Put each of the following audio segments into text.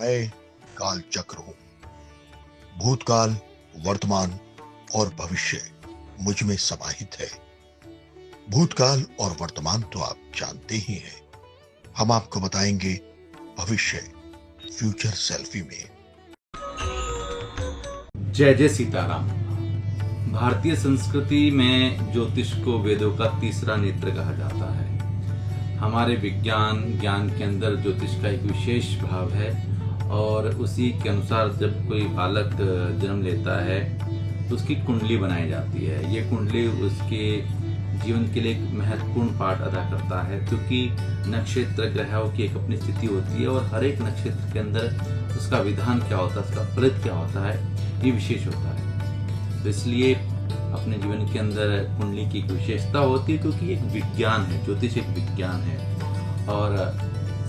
मैं काल चक्र हूं। भूतकाल, वर्तमान और भविष्य मुझ में समाहित है। भूतकाल और वर्तमान तो आप जानते ही हैं। हम आपको बताएंगे भविष्य फ्यूचर सेल्फी में। जय जय सीताराम। भारतीय संस्कृति में ज्योतिष को वेदों का तीसरा नेत्र कहा जाता है। हमारे विज्ञान ज्ञान के अंदर ज्योतिष का एक विशेष भाव है और उसी के अनुसार जब कोई बालक जन्म लेता है तो उसकी कुंडली बनाई जाती है। ये कुंडली उसके जीवन के लिए एक महत्वपूर्ण पार्ट अदा करता है, क्योंकि नक्षत्र ग्रहों की एक अपनी स्थिति होती है और हर एक नक्षत्र के अंदर उसका विधान क्या होता है, उसका फलित क्या होता है, ये विशेष होता है। तो इसलिए अपने जीवन के अंदर कुंडली की एक विशेषता होती है, क्योंकि एक विज्ञान है, ज्योतिष एक विज्ञान है और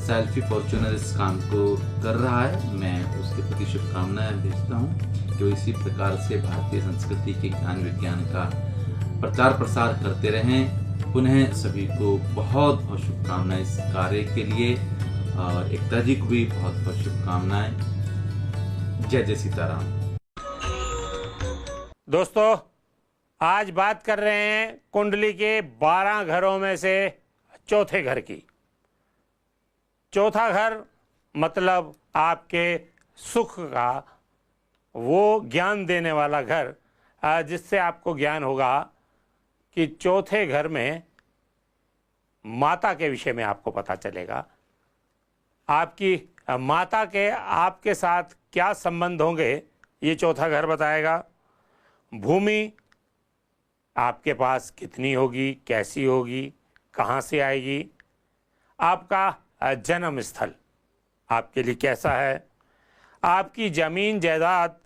सेल्फी फॉर्च्यूनर इस काम को कर रहा है। मैं उसके प्रति शुभकामनाएं भेजता हूँ कि इसी प्रकार से भारतीय संस्कृति के ज्ञान विज्ञान का प्रचार प्रसार करते रहें। पुनः सभी को बहुत बहुत शुभकामनाएं इस कार्य के लिए और एकता जी को भी बहुत बहुत शुभकामनाएं। जय जय सीताराम। दोस्तों, आज बात कर रहे हैं कुंडली के 12 घरों में से चौथे घर की। चौथा घर मतलब आपके सुख का वो ज्ञान देने वाला घर, जिससे आपको ज्ञान होगा कि चौथे घर में माता के विषय में आपको पता चलेगा। आपकी माता के आपके साथ क्या संबंध होंगे, ये चौथा घर बताएगा। भूमि आपके पास कितनी होगी, कैसी होगी, कहाँ से आएगी। आपका जन्म स्थल आपके लिए कैसा है, आपकी ज़मीन जायदाद,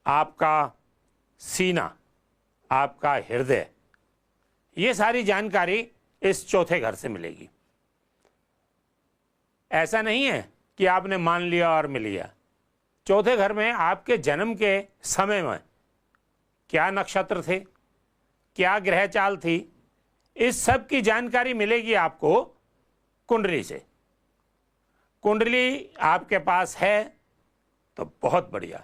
आपका सीना, आपका हृदय, ये सारी जानकारी इस चौथे घर से मिलेगी। ऐसा नहीं है कि आपने मान लिया और मिल गया। चौथे घर में आपके जन्म के समय में क्या नक्षत्र थे, क्या ग्रह चाल थी, इस सब की जानकारी मिलेगी आपको कुंडली से। कुंडली आपके पास है तो बहुत बढ़िया,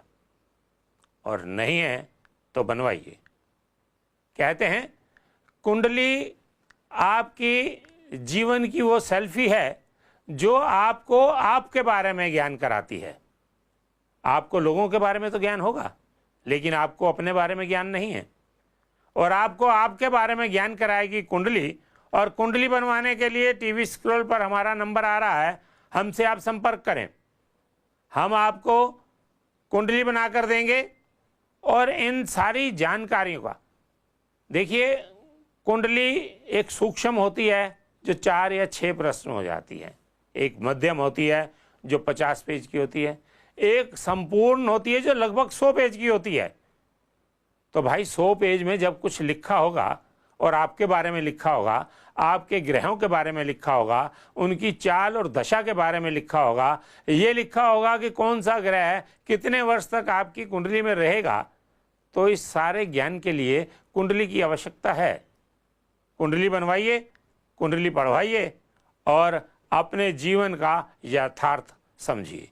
और नहीं है तो बनवाइए। कहते हैं कुंडली आपकी जीवन की वो सेल्फी है जो आपको आपके बारे में ज्ञान कराती है। आपको लोगों के बारे में तो ज्ञान होगा, लेकिन आपको अपने बारे में ज्ञान नहीं है, और आपको आपके बारे में ज्ञान कराएगी कुंडली। और कुंडली बनवाने के लिए टीवी स्क्रॉल पर हमारा नंबर आ रहा है, हमसे आप संपर्क करें। हम आपको कुंडली बनाकर देंगे और इन सारी जानकारियों का, देखिए कुंडली एक सूक्ष्म होती है जो 4 या 6 प्रश्न हो जाती है, एक मध्यम होती है जो 50 पेज की होती है, एक संपूर्ण होती है जो लगभग 100 पेज की होती है। तो भाई 100 पेज में जब कुछ लिखा होगा और आपके बारे में लिखा होगा, आपके ग्रहों के बारे में लिखा होगा, उनकी चाल और दशा के बारे में लिखा होगा, ये लिखा होगा कि कौन सा ग्रह कितने वर्ष तक आपकी कुंडली में रहेगा, तो इस सारे ज्ञान के लिए कुंडली की आवश्यकता है। कुंडली बनवाइए, कुंडली पढ़वाइए और अपने जीवन का यथार्थ समझिए।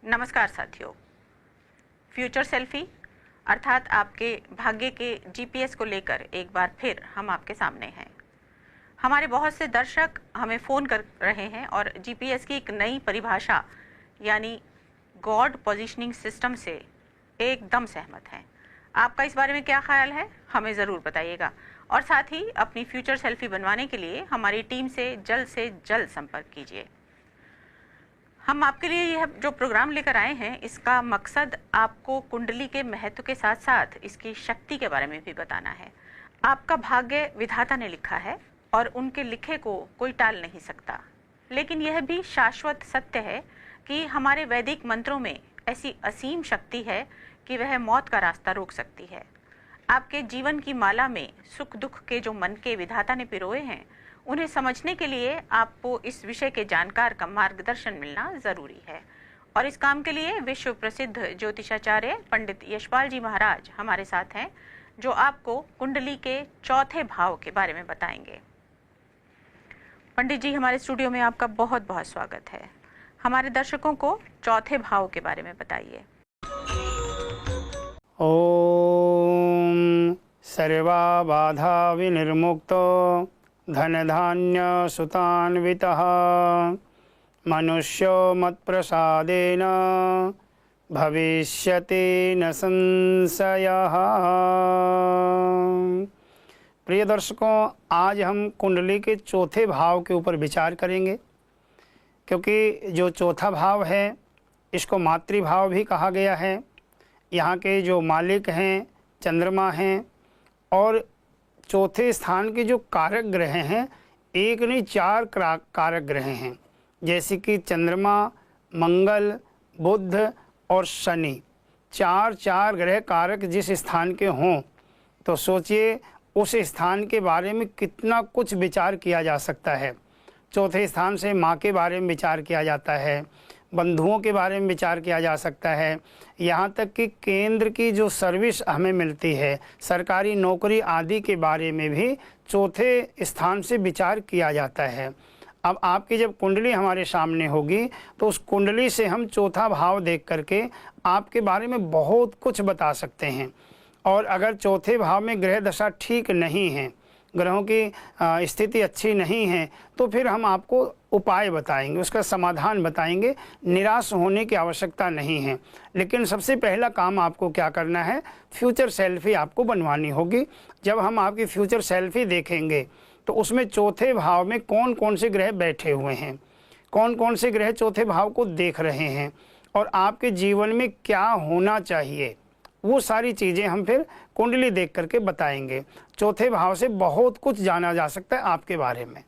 नमस्कार साथियों, फ्यूचर सेल्फी अर्थात आपके भाग्य के जीपीएस को लेकर एक बार फिर हम आपके सामने हैं। हमारे बहुत से दर्शक हमें फ़ोन कर रहे हैं और जीपीएस की एक नई परिभाषा यानी गॉड पोजीशनिंग सिस्टम से एकदम सहमत हैं। आपका इस बारे में क्या ख्याल है, हमें ज़रूर बताइएगा। और साथ ही अपनी फ्यूचर सेल्फी बनवाने के लिए हमारी टीम से जल्द संपर्क कीजिए। हम आपके लिए यह जो प्रोग्राम लेकर आए हैं, इसका मकसद आपको कुंडली के महत्व के साथ साथ इसकी शक्ति के बारे में भी बताना है। आपका भाग्य विधाता ने लिखा है और उनके लिखे को कोई टाल नहीं सकता, लेकिन यह भी शाश्वत सत्य है कि हमारे वैदिक मंत्रों में ऐसी असीम शक्ति है कि वह मौत का रास्ता रोक सकती है। आपके जीवन की माला में सुख दुख के जो मन के विधाता ने पिरोए हैं, उन्हें समझने के लिए आपको इस विषय के जानकार का मार्गदर्शन मिलना जरूरी है। और इस काम के लिए विश्व प्रसिद्ध ज्योतिषाचार्य पंडित यशपाल जी महाराज हमारे साथ हैं, जो आपको कुंडली के चौथे भाव के बारे में बताएंगे। पंडित जी, हमारे स्टूडियो में आपका बहुत बहुत स्वागत है। हमारे दर्शकों को चौथे भाव के बारे में बताइए। ओम सर्वा बाधा विनिर्मुक्तो धन धान्य सुतान्वितः मनुष्यो मत्प्रसादेन भविष्यति न संशयः। प्रिय दर्शकों, आज हम कुंडली के चौथे भाव के ऊपर विचार करेंगे, क्योंकि जो चौथा भाव है इसको मातृभाव भी कहा गया है। यहाँ के जो मालिक हैं चंद्रमा हैं, और चौथे स्थान के जो कारक ग्रह हैं, एक नहीं 4 कारक ग्रह हैं, जैसे कि चंद्रमा, मंगल, बुध और शनि। 4 ग्रह कारक जिस स्थान के हों तो सोचिए उस स्थान के बारे में कितना कुछ विचार किया जा सकता है। चौथे स्थान से माँ के बारे में विचार किया जाता है, बंधुओं के बारे में विचार किया जा सकता है, यहाँ तक कि केंद्र की जो सर्विस हमें मिलती है, सरकारी नौकरी आदि के बारे में भी चौथे स्थान से विचार किया जाता है। अब आपकी जब कुंडली हमारे सामने होगी तो उस कुंडली से हम चौथा भाव देख करके आपके बारे में बहुत कुछ बता सकते हैं। और अगर चौथे भाव में ग्रह दशा ठीक नहीं है, ग्रहों की स्थिति अच्छी नहीं है, तो फिर हम आपको उपाय बताएंगे, उसका समाधान बताएंगे। निराश होने की आवश्यकता नहीं है। लेकिन सबसे पहला काम आपको क्या करना है, फ्यूचर सेल्फी आपको बनवानी होगी। जब हम आपकी फ्यूचर सेल्फी देखेंगे तो उसमें चौथे भाव में कौन कौन से ग्रह बैठे हुए हैं, कौन कौन से ग्रह चौथे भाव को देख रहे हैं, और आपके जीवन में क्या होना चाहिए, वो सारी चीज़ें हम फिर कुंडली देख करके बताएंगे। चौथे भाव से बहुत कुछ जाना जा सकता है आपके बारे में।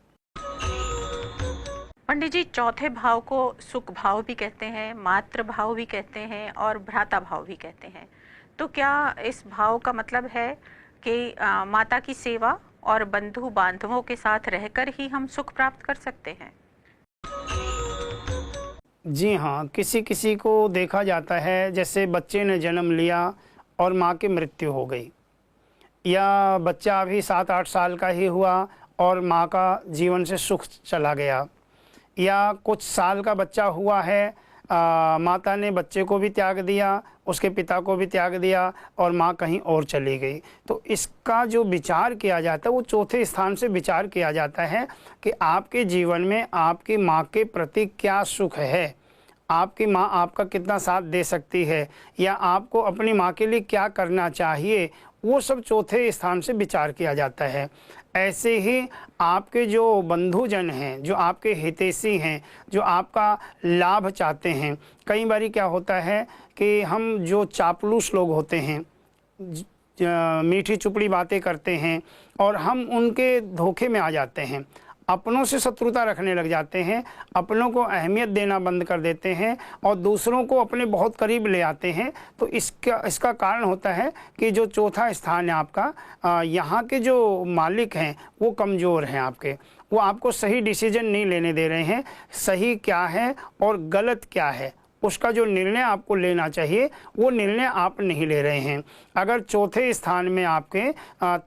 पंडित जी, चौथे भाव को सुख भाव भी कहते हैं, मातृ भाव भी कहते हैं और भ्राता भाव भी कहते हैं। तो क्या इस भाव का मतलब है कि माता की सेवा और बंधु बांधवों के साथ रहकर ही हम सुख प्राप्त कर सकते हैं? जी हाँ, किसी किसी को देखा जाता है, जैसे बच्चे ने जन्म लिया और माँ की मृत्यु हो गई, या बच्चा अभी 7-8 साल का ही हुआ और माँ का जीवन से सुख चला गया, या कुछ साल का बच्चा हुआ है, माता ने बच्चे को भी त्याग दिया, उसके पिता को भी त्याग दिया और माँ कहीं और चली गई। तो इसका जो विचार किया जाता है वो चौथे स्थान से विचार किया जाता है कि आपके जीवन में आपकी माँ के प्रति क्या सुख है, आपकी माँ आपका कितना साथ दे सकती है, या आपको अपनी माँ के लिए क्या करना चाहिए, वो सब चौथे स्थान से विचार किया जाता है। ऐसे ही आपके जो बंधुजन हैं, जो आपके हितैषी हैं, जो आपका लाभ चाहते हैं, कई बार क्या होता है कि हम जो चापलूस लोग होते हैं, मीठी चुपड़ी बातें करते हैं और हम उनके धोखे में आ जाते हैं, अपनों से शत्रुता रखने लग जाते हैं, अपनों को अहमियत देना बंद कर देते हैं और दूसरों को अपने बहुत करीब ले आते हैं। तो इसका कारण होता है कि जो चौथा स्थान है आपका, यहाँ के जो मालिक हैं वो कमज़ोर हैं आपके, वो आपको सही डिसीजन नहीं लेने दे रहे हैं। सही क्या है और गलत क्या है उसका जो निर्णय आपको लेना चाहिए वो निर्णय आप नहीं ले रहे हैं। अगर चौथे स्थान में आपके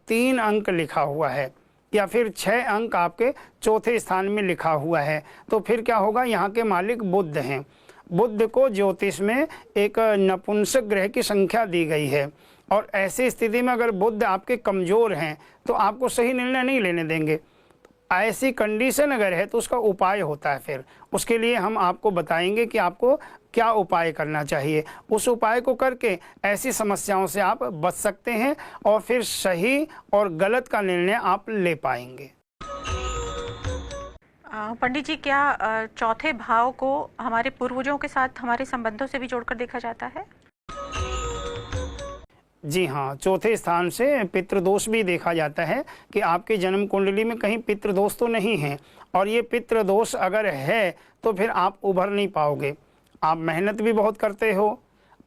3 अंक लिखा हुआ है या फिर 6 अंक आपके चौथे स्थान में लिखा हुआ है, तो फिर क्या होगा, यहाँ के मालिक बुध हैं। बुध को ज्योतिष में एक नपुंसक ग्रह की संख्या दी गई है, और ऐसी स्थिति में अगर बुध आपके कमज़ोर हैं तो आपको सही निर्णय नहीं लेने देंगे। ऐसी कंडीशन अगर है तो उसका उपाय होता है, फिर उसके लिए हम आपको बताएंगे कि आपको क्या उपाय करना चाहिए। उस उपाय को करके ऐसी समस्याओं से आप बच सकते हैं और फिर सही और गलत का निर्णय आप ले पाएंगे। पंडित जी, क्या चौथे भाव को हमारे पूर्वजों के साथ हमारे संबंधों से भी जोड़कर देखा जाता है? जी हाँ, चौथे स्थान से पितृदोष भी देखा जाता है कि आपके जन्म कुंडली में कहीं पितृदोष तो नहीं है, और ये पितृदोष अगर है तो फिर आप उभर नहीं पाओगे। आप मेहनत भी बहुत करते हो,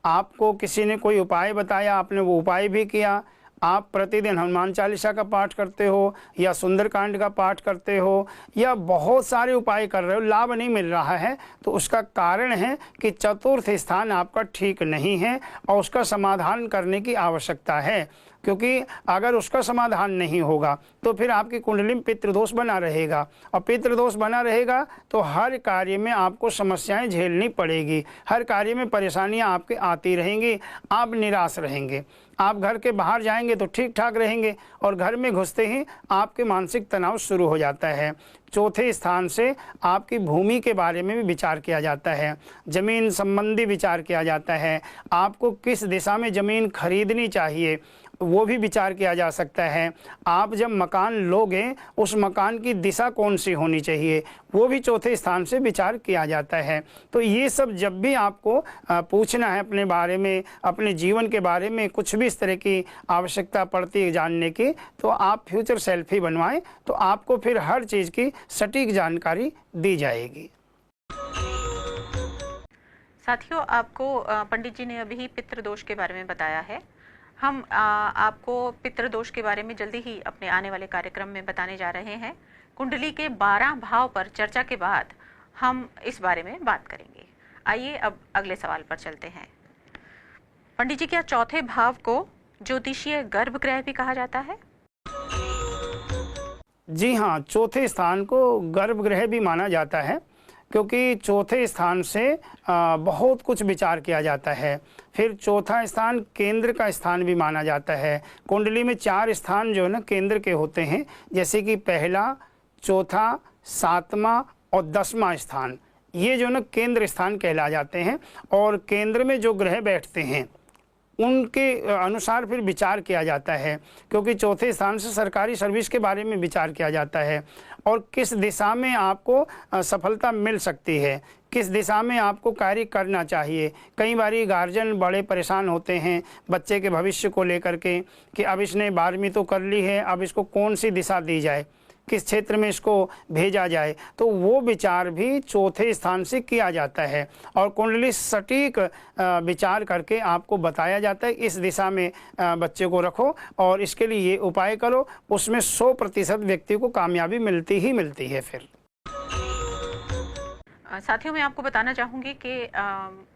आपको किसी ने कोई उपाय बताया, आपने वो उपाय भी किया, आप प्रतिदिन हनुमान चालीसा का पाठ करते हो या सुंदरकांड का पाठ करते हो या बहुत सारे उपाय कर रहे हो, लाभ नहीं मिल रहा है, तो उसका कारण है कि चतुर्थ स्थान आपका ठीक नहीं है और उसका समाधान करने की आवश्यकता है। क्योंकि अगर उसका समाधान नहीं होगा तो फिर आपकी कुंडली में पितृदोष बना रहेगा, और पितृदोष बना रहेगा तो हर कार्य में आपको समस्याएं झेलनी पड़ेगी, हर कार्य में परेशानियां आपके आती रहेंगी, आप निराश रहेंगे। आप घर के बाहर जाएंगे तो ठीक ठाक रहेंगे और घर में घुसते ही आपके मानसिक तनाव शुरू हो जाता है। चौथे स्थान से आपकी भूमि के बारे में भी विचार किया जाता है, ज़मीन संबंधी विचार किया जाता है, आपको किस दिशा में ज़मीन खरीदनी चाहिए वो भी विचार किया जा सकता है। आप जब मकान लोगे उस मकान की दिशा कौन सी होनी चाहिए वो भी चौथे स्थान से विचार किया जाता है। तो ये सब जब भी आपको पूछना है अपने बारे में, अपने जीवन के बारे में, कुछ भी इस तरह की आवश्यकता पड़ती है जानने की, तो आप फ्यूचर सेल्फी बनवाएं तो आपको फिर हर चीज़ की सटीक जानकारी दी जाएगी। साथियों, आपको पंडित जी ने अभी पितृदोष के बारे में बताया है। हम आपको पितृदोष के बारे में जल्दी ही अपने आने वाले कार्यक्रम में बताने जा रहे हैं। कुंडली के 12 भाव पर चर्चा के बाद हम इस बारे में बात करेंगे। आइए अब अगले सवाल पर चलते हैं। पंडित जी, क्या चौथे भाव को ज्योतिषीय गर्भगृह भी कहा जाता है? जी हाँ, चौथे स्थान को गर्भगृह भी माना जाता है, क्योंकि चौथे स्थान से बहुत कुछ विचार किया जाता है। फिर चौथा स्थान केंद्र का स्थान भी माना जाता है। कुंडली में 4 स्थान जो है ना केंद्र के होते हैं, जैसे कि पहला, चौथा, 7वां और 10वां स्थान, ये जो ना केंद्र स्थान कहला जाते हैं। और केंद्र में जो ग्रह बैठते हैं उनके अनुसार फिर विचार किया जाता है, क्योंकि चौथे स्थान से सरकारी सर्विस के बारे में विचार किया जाता है और किस दिशा में आपको सफलता मिल सकती है, किस दिशा में आपको कार्य करना चाहिए। कई बार गार्जियन बड़े परेशान होते हैं बच्चे के भविष्य को लेकर के कि अब इसने 12वीं तो कर ली है, अब इसको कौन सी दिशा दी जाए, किस क्षेत्र में इसको भेजा जाए, तो वो विचार भी चौथे स्थान से किया जाता है और कुंडली सटीक विचार करके आपको बताया जाता है इस दिशा में बच्चे को रखो और इसके लिए ये उपाय करो। उसमें 100% व्यक्ति को कामयाबी मिलती ही मिलती है। फिर साथियों, मैं आपको बताना चाहूँगी कि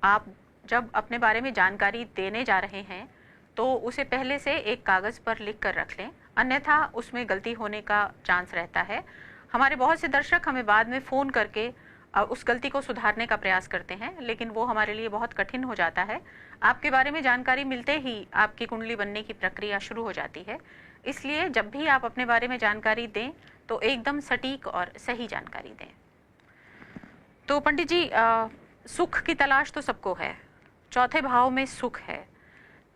आप जब अपने बारे में जानकारी देने जा रहे हैं तो उसे पहले से एक कागज़ पर लिख कर रख लें, अन्यथा उसमें गलती होने का चांस रहता है। हमारे बहुत से दर्शक हमें बाद में फ़ोन करके उस गलती को सुधारने का प्रयास करते हैं, लेकिन वो हमारे लिए बहुत कठिन हो जाता है। आपके बारे में जानकारी मिलते ही आपकी कुंडली बनने की प्रक्रिया शुरू हो जाती है। इसलिए जब भी आप अपने बारे में जानकारी दें तो एकदम सटीक और सही जानकारी दें। तो पंडित जी, सुख की तलाश तो सबको है, चौथे भाव में सुख है,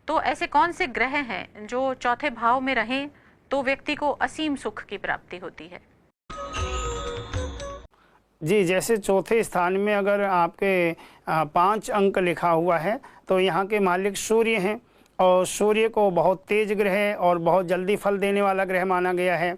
तो ऐसे कौन से ग्रह हैं जो चौथे भाव में रहें तो व्यक्ति को असीम सुख की प्राप्ति होती है? जी, जैसे चौथे स्थान में अगर आपके 5 अंक लिखा हुआ है तो यहाँ के मालिक सूर्य हैं और सूर्य को बहुत तेज ग्रह और बहुत जल्दी फल देने वाला ग्रह माना गया है।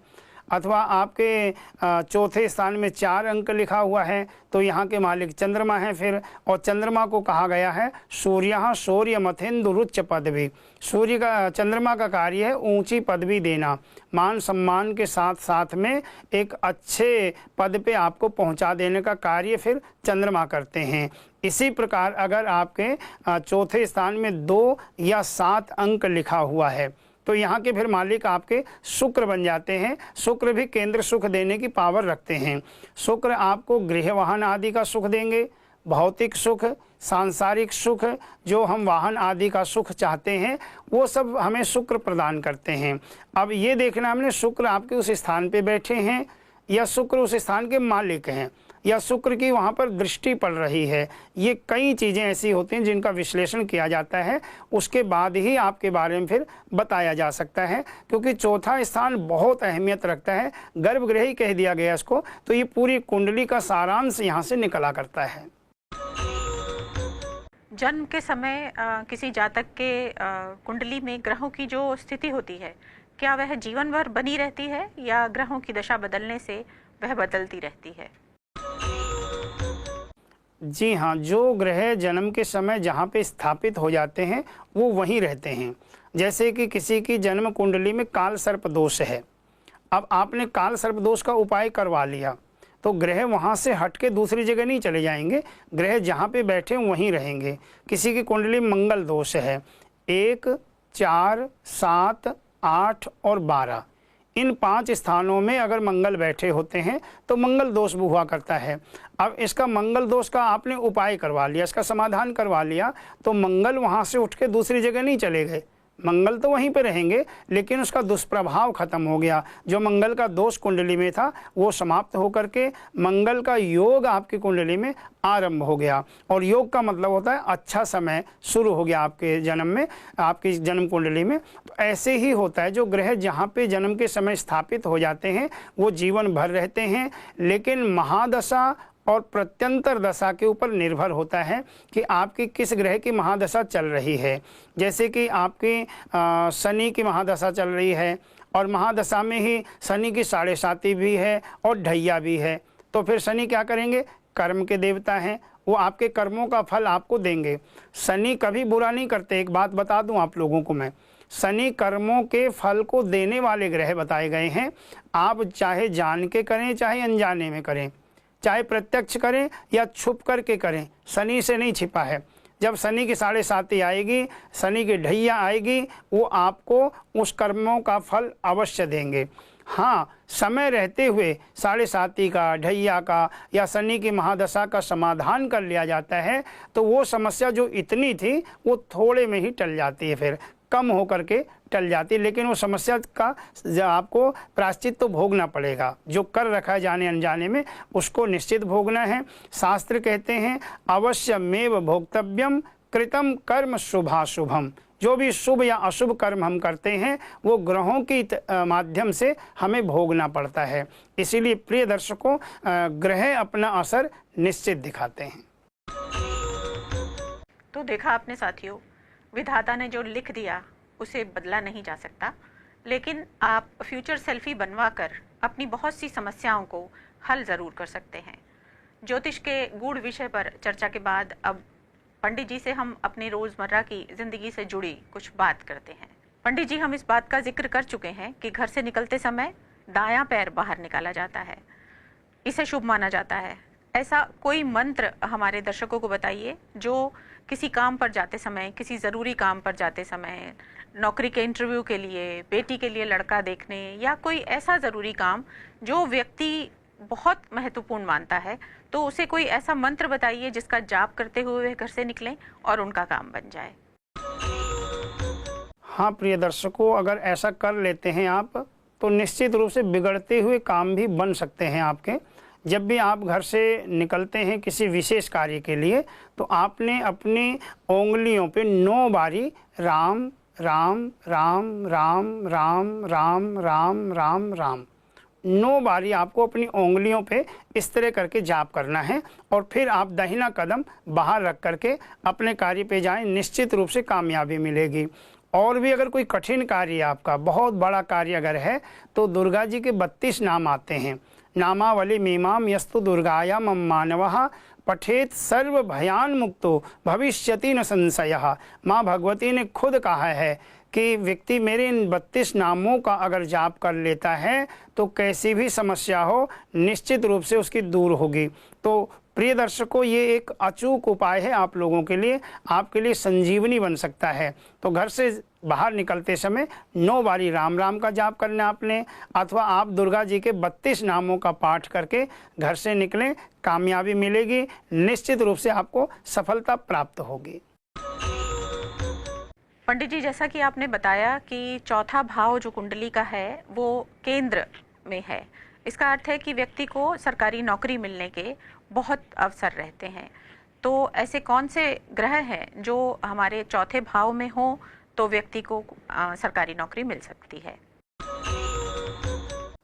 अथवा आपके चौथे स्थान में 4 अंक लिखा हुआ है तो यहाँ के मालिक चंद्रमा हैं फिर, और चंद्रमा को कहा गया है सूर्य मथेंदु रुच्च पदवी। सूर्य का, चंद्रमा का कार्य है ऊंची पदवी देना, मान सम्मान के साथ साथ में एक अच्छे पद पे आपको पहुंचा देने का कार्य फिर चंद्रमा करते हैं। इसी प्रकार अगर आपके चौथे स्थान में 2 या 7 अंक लिखा हुआ है तो यहाँ के फिर मालिक आपके शुक्र बन जाते हैं। शुक्र भी केंद्र सुख देने की पावर रखते हैं। शुक्र आपको गृह वाहन आदि का सुख देंगे, भौतिक सुख, सांसारिक सुख, जो हम वाहन आदि का सुख चाहते हैं वो सब हमें शुक्र प्रदान करते हैं। अब ये देखना हमने शुक्र आपके उस स्थान पे बैठे हैं या शुक्र उस स्थान के मालिक हैं या शुक्र की वहाँ पर दृष्टि पड़ रही है। ये कई चीज़ें ऐसी होती हैं जिनका विश्लेषण किया जाता है, उसके बाद ही आपके बारे में फिर बताया जा सकता है, क्योंकि चौथा स्थान बहुत अहमियत रखता है। गर्भगृह ही कह दिया गया इसको, तो ये पूरी कुंडली का सारांश यहाँ से निकला करता है। जन्म के समय किसी जातक के कुंडली में ग्रहों की जो स्थिति होती है, क्या वह जीवन भर बनी रहती है या ग्रहों की दशा बदलने से वह बदलती रहती है? जी हाँ, जो ग्रह जन्म के समय जहाँ पे स्थापित हो जाते हैं वो वहीं रहते हैं। जैसे कि किसी की जन्म कुंडली में काल सर्प दोष है, अब आपने काल सर्प दोष का उपाय करवा लिया तो ग्रह वहाँ से हट के दूसरी जगह नहीं चले जाएंगे, ग्रह जहाँ पे बैठे वहीं रहेंगे। किसी की कुंडली में मंगल दोष है, 1, 4, 7, 8 और 12 इन 5 स्थानों में अगर मंगल बैठे होते हैं तो मंगल दोष भी हुआ करता है। अब इसका मंगल दोष का आपने उपाय करवा लिया, इसका समाधान करवा लिया, तो मंगल वहाँ से उठ के दूसरी जगह नहीं चले गए, मंगल तो वहीं पे रहेंगे, लेकिन उसका दुष्प्रभाव खत्म हो गया। जो मंगल का दोष कुंडली में था वो समाप्त होकर के मंगल का योग आपकी कुंडली में आरंभ हो गया। और योग का मतलब होता है अच्छा समय शुरू हो गया आपके जन्म में, आपकी जन्म कुंडली में। तो ऐसे ही होता है, जो ग्रह जहाँ पे जन्म के समय स्थापित हो जाते हैं वो जीवन भर रहते हैं, लेकिन महादशा और प्रत्यंतर दशा के ऊपर निर्भर होता है कि आपकी किस ग्रह की महादशा चल रही है। जैसे कि आपकी शनि की महादशा चल रही है और महादशा में ही शनि की 7.5 भी है और ढैया भी है, तो फिर शनि क्या करेंगे, कर्म के देवता हैं, वो आपके कर्मों का फल आपको देंगे। शनि कभी बुरा नहीं करते, एक बात बता दूं आप लोगों को मैं, शनि कर्मों के फल को देने वाले ग्रह बताए गए हैं। आप चाहे जान के करें चाहे अनजाने में करें, चाहे प्रत्यक्ष करें या छुप करके करें, शनि से नहीं छिपा है। जब शनि की 7.5 आएगी, शनि की ढैया आएगी, वो आपको उस कर्मों का फल अवश्य देंगे। हाँ, समय रहते हुए 7.5 का, ढैया का या शनि की महादशा का समाधान कर लिया जाता है तो वो समस्या जो इतनी थी वो थोड़े में ही टल जाती है, फिर कम होकर के टल जाती है। लेकिन वो समस्या का आपको प्रायश्चित तो भोगना पड़ेगा, जो कर रखा है जाने अनजाने में उसको निश्चित भोगना है। शास्त्र कहते हैं अवश्यमेव भोक्तव्यम कृतम कर्म शुभाशुभम, जो भी शुभ या अशुभ कर्म हम करते हैं वो ग्रहों की माध्यम से हमें भोगना पड़ता है। इसीलिए प्रिय दर्शकों, ग्रह अपना असर निश्चित दिखाते हैं। तो देखा आपने साथियों, विधाता ने जो लिख दिया उसे बदला नहीं जा सकता, लेकिन आप फ्यूचर सेल्फी बनवाकर अपनी बहुत सी समस्याओं को हल ज़रूर कर सकते हैं। ज्योतिष के गूढ़ विषय पर चर्चा के बाद अब पंडित जी से हम अपनी रोज़मर्रा की ज़िंदगी से जुड़ी कुछ बात करते हैं। पंडित जी, हम इस बात का जिक्र कर चुके हैं कि घर से निकलते समय दायां पैर बाहर निकाला जाता है, इसे शुभ माना जाता है। ऐसा कोई मंत्र हमारे दर्शकों को बताइए जो किसी काम पर जाते समय, किसी ज़रूरी काम पर जाते समय, नौकरी के इंटरव्यू के लिए, बेटी के लिए लड़का देखने, या कोई ऐसा ज़रूरी काम जो व्यक्ति बहुत महत्वपूर्ण मानता है, तो उसे कोई ऐसा मंत्र बताइए जिसका जाप करते हुए वे घर से निकलें और उनका काम बन जाए। हाँ प्रिय दर्शकों, अगर ऐसा कर लेते हैं आप तो निश्चित रूप से बिगड़ते हुए काम भी बन सकते हैं आपके। जब भी आप घर से निकलते हैं किसी विशेष कार्य के लिए तो आपने अपनी उंगलियों पे 9 बारी राम राम राम राम राम राम राम राम राम 9 बारी आपको अपनी उंगलियों पे इस तरह करके जाप करना है और फिर आप दाहिना कदम बाहर रख करके अपने कार्य पे जाएं, निश्चित रूप से कामयाबी मिलेगी। और भी अगर कोई कठिन कार्य आपका, बहुत बड़ा कार्य अगर है, तो दुर्गा जी के 32 नाम आते हैं। नामावली मीमाम यस्तु दुर्गाया मम मानवः पठेत सर्व भयान मुक्तो भविष्यति न संशयः। माँ भगवती ने खुद कहा है कि व्यक्ति मेरे इन 32 नामों का अगर जाप कर लेता है तो कैसी भी समस्या हो निश्चित रूप से उसकी दूर होगी। तो प्रिय दर्शकों, ये एक अचूक उपाय है आप लोगों के लिए, आपके लिए संजीवनी बन सकता है। तो घर से बाहर निकलते समय 9 बारी राम राम का जाप करना आपने, अथवा आप दुर्गा जी के 32 नामों का पाठ करके घर से निकलें, कामयाबी मिलेगी, निश्चित रूप से आपको सफलता प्राप्त होगी। पंडित जी, जैसा कि आपने बताया कि चौथा भाव जो कुंडली का है वो केंद्र में है, इसका अर्थ है कि व्यक्ति को सरकारी नौकरी मिलने के बहुत अवसर रहते हैं। तो ऐसे कौन से ग्रह हैं जो हमारे चौथे भाव में हो तो व्यक्ति को सरकारी नौकरी मिल सकती है?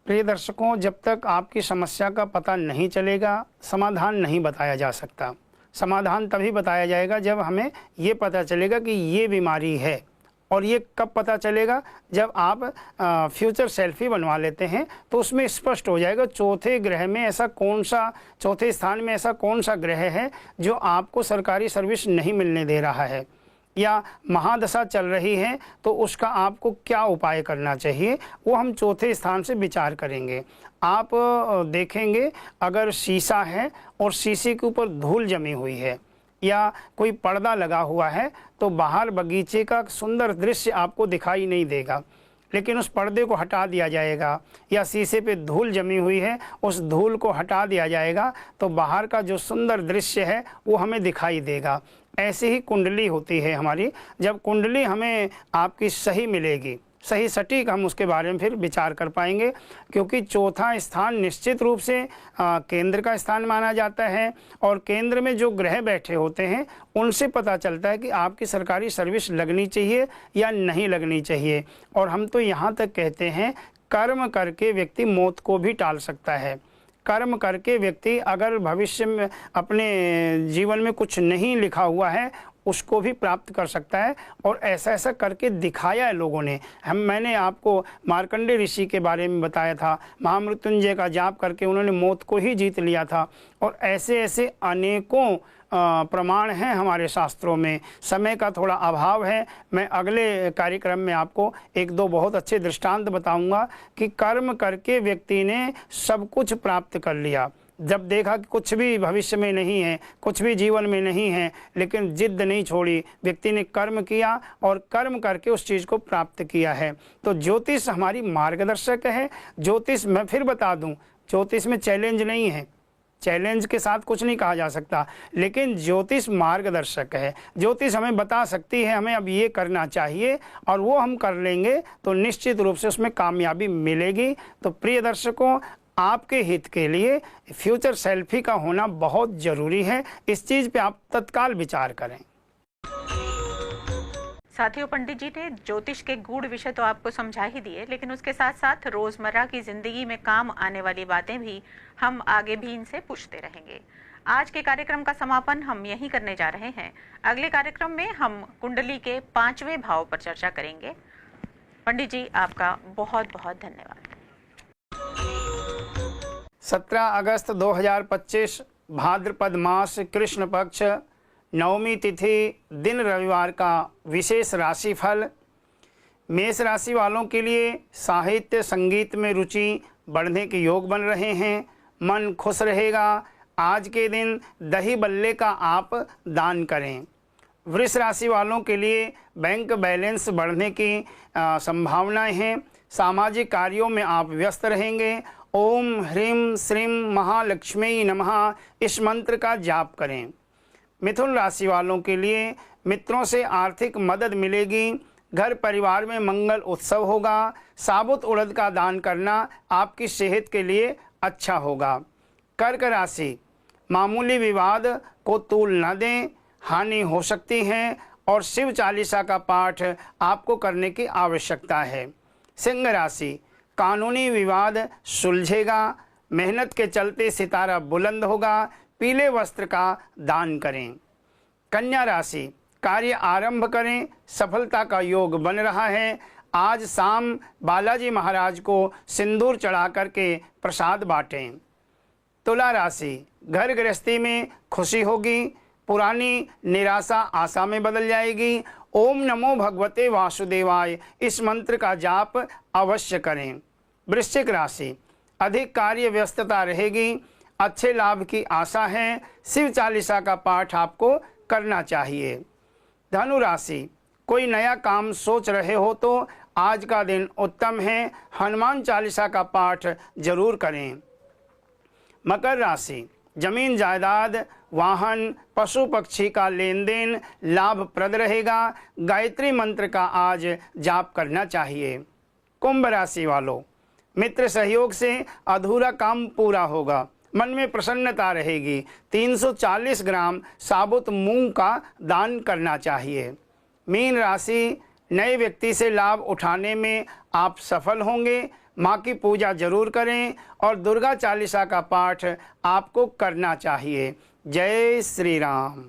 प्रिय दर्शकों, जब तक आपकी समस्या का पता नहीं चलेगा समाधान नहीं बताया जा सकता। समाधान तभी बताया जाएगा जब हमें ये पता चलेगा कि ये बीमारी है। और ये कब पता चलेगा? जब आप फ्यूचर सेल्फी बनवा लेते हैं तो उसमें स्पष्ट हो जाएगा चौथे ग्रह में ऐसा कौन सा, चौथे स्थान में ऐसा कौन सा ग्रह है जो आपको सरकारी सर्विस नहीं मिलने दे रहा है, या महादशा चल रही है तो उसका आपको क्या उपाय करना चाहिए, वो हम चौथे स्थान से विचार करेंगे। आप देखेंगे अगर शीशा है और शीशे के ऊपर धूल जमी हुई है या कोई पर्दा लगा हुआ है तो बाहर बगीचे का सुंदर दृश्य आपको दिखाई नहीं देगा। लेकिन उस पर्दे को हटा दिया जाएगा, या शीशे पे धूल जमी हुई है उस धूल को हटा दिया जाएगा तो बाहर का जो सुंदर दृश्य है वो हमें दिखाई देगा। ऐसे ही कुंडली होती है हमारी। जब कुंडली हमें आपकी सही मिलेगी, सही सटीक, हम उसके बारे में फिर विचार कर पाएंगे, क्योंकि चौथा स्थान निश्चित रूप से केंद्र का स्थान माना जाता है, और केंद्र में जो ग्रह बैठे होते हैं उनसे पता चलता है कि आपकी सरकारी सर्विस लगनी चाहिए या नहीं लगनी चाहिए। और हम तो यहाँ तक कहते हैं कर्म करके व्यक्ति मौत को भी टाल सकता है। कर्म करके व्यक्ति अगर भविष्य में अपने जीवन में कुछ नहीं लिखा हुआ है उसको भी प्राप्त कर सकता है, और ऐसा ऐसा करके दिखाया है लोगों ने। मैंने आपको मार्कंडेय ऋषि के बारे में बताया था, महामृत्युंजय का जाप करके उन्होंने मौत को ही जीत लिया था, और ऐसे ऐसे अनेकों प्रमाण हैं हमारे शास्त्रों में। समय का थोड़ा अभाव है, मैं अगले कार्यक्रम में आपको एक दो बहुत अच्छे दृष्टांत बताऊंगा कि कर्म करके व्यक्ति ने सब कुछ प्राप्त कर लिया। जब देखा कि कुछ भी भविष्य में नहीं है, कुछ भी जीवन में नहीं है, लेकिन जिद नहीं छोड़ी, व्यक्ति ने कर्म किया और कर्म करके उस चीज़ को प्राप्त किया है। तो ज्योतिष हमारी मार्गदर्शक है। ज्योतिष मैं फिर बता दूं, ज्योतिष में चैलेंज नहीं है, चैलेंज के साथ कुछ नहीं कहा जा सकता, लेकिन ज्योतिष मार्गदर्शक है। ज्योतिष हमें बता सकती है हमें अब ये करना चाहिए, और वो हम कर लेंगे तो निश्चित रूप से उसमें कामयाबी मिलेगी। तो प्रिय दर्शकों, आपके हित के लिए फ्यूचर सेल्फी का होना बहुत ज़रूरी है। इस चीज़ पे आप तत्काल विचार करें। साथियों, पंडित जी ने ज्योतिष के गूढ़ विषय तो आपको समझा ही दिए, लेकिन उसके साथ साथ रोजमर्रा की जिंदगी में काम आने वाली बातें भी हम आगे भी इनसे पूछते रहेंगे। आज के कार्यक्रम का समापन हम यहीं करने जा रहे हैं। अगले कार्यक्रम में हम कुंडली के 5वें भाव पर चर्चा करेंगे। पंडित जी, आपका बहुत बहुत धन्यवाद। 17 अगस्त 2025 भाद्रपद मास कृष्ण पक्ष नवमी तिथि दिन रविवार का विशेष राशिफल। मेष राशि वालों के लिए साहित्य संगीत में रुचि बढ़ने के योग बन रहे हैं। मन खुश रहेगा। आज के दिन दही बल्ले का आप दान करें। वृष राशि वालों के लिए बैंक बैलेंस बढ़ने की संभावनाएं हैं। सामाजिक कार्यों में आप व्यस्त रहेंगे। ओम ह्रीं श्रीं महालक्ष्मी नमः इस मंत्र का जाप करें। मिथुन राशि वालों के लिए मित्रों से आर्थिक मदद मिलेगी। घर परिवार में मंगल उत्सव होगा। साबुत उड़द का दान करना आपकी सेहत के लिए अच्छा होगा। कर्क राशि, मामूली विवाद को तूल न दें, हानि हो सकती है, और शिव चालीसा का पाठ आपको करने की आवश्यकता है। सिंह राशि, कानूनी विवाद सुलझेगा। मेहनत के चलते सितारा बुलंद होगा। पीले वस्त्र का दान करें। कन्या राशि, कार्य आरंभ करें, सफलता का योग बन रहा है। आज शाम बालाजी महाराज को सिंदूर चढ़ा करके प्रसाद बांटें। तुला राशि, घर गृहस्थी में खुशी होगी। पुरानी निराशा आशा में बदल जाएगी। ओम नमो भगवते वासुदेवाय इस मंत्र का जाप अवश्य करें। वृश्चिक राशि, अधिक कार्य व्यस्तता रहेगी। अच्छे लाभ की आशा है। शिव चालीसा का पाठ आपको करना चाहिए। धनु राशि, कोई नया काम सोच रहे हो तो आज का दिन उत्तम है। हनुमान चालीसा का पाठ जरूर करें। मकर राशि, जमीन जायदाद, वाहन, पशु पक्षी का लेन देन लाभप्रद रहेगा। गायत्री मंत्र का आज जाप करना चाहिए। कुंभ राशि वालों, मित्र सहयोग से अधूरा काम पूरा होगा। मन में प्रसन्नता रहेगी। 340 ग्राम साबुत मूंग का दान करना चाहिए। मीन राशि, नए व्यक्ति से लाभ उठाने में आप सफल होंगे। माँ की पूजा जरूर करें और दुर्गा चालीसा का पाठ आपको करना चाहिए। जय श्री राम।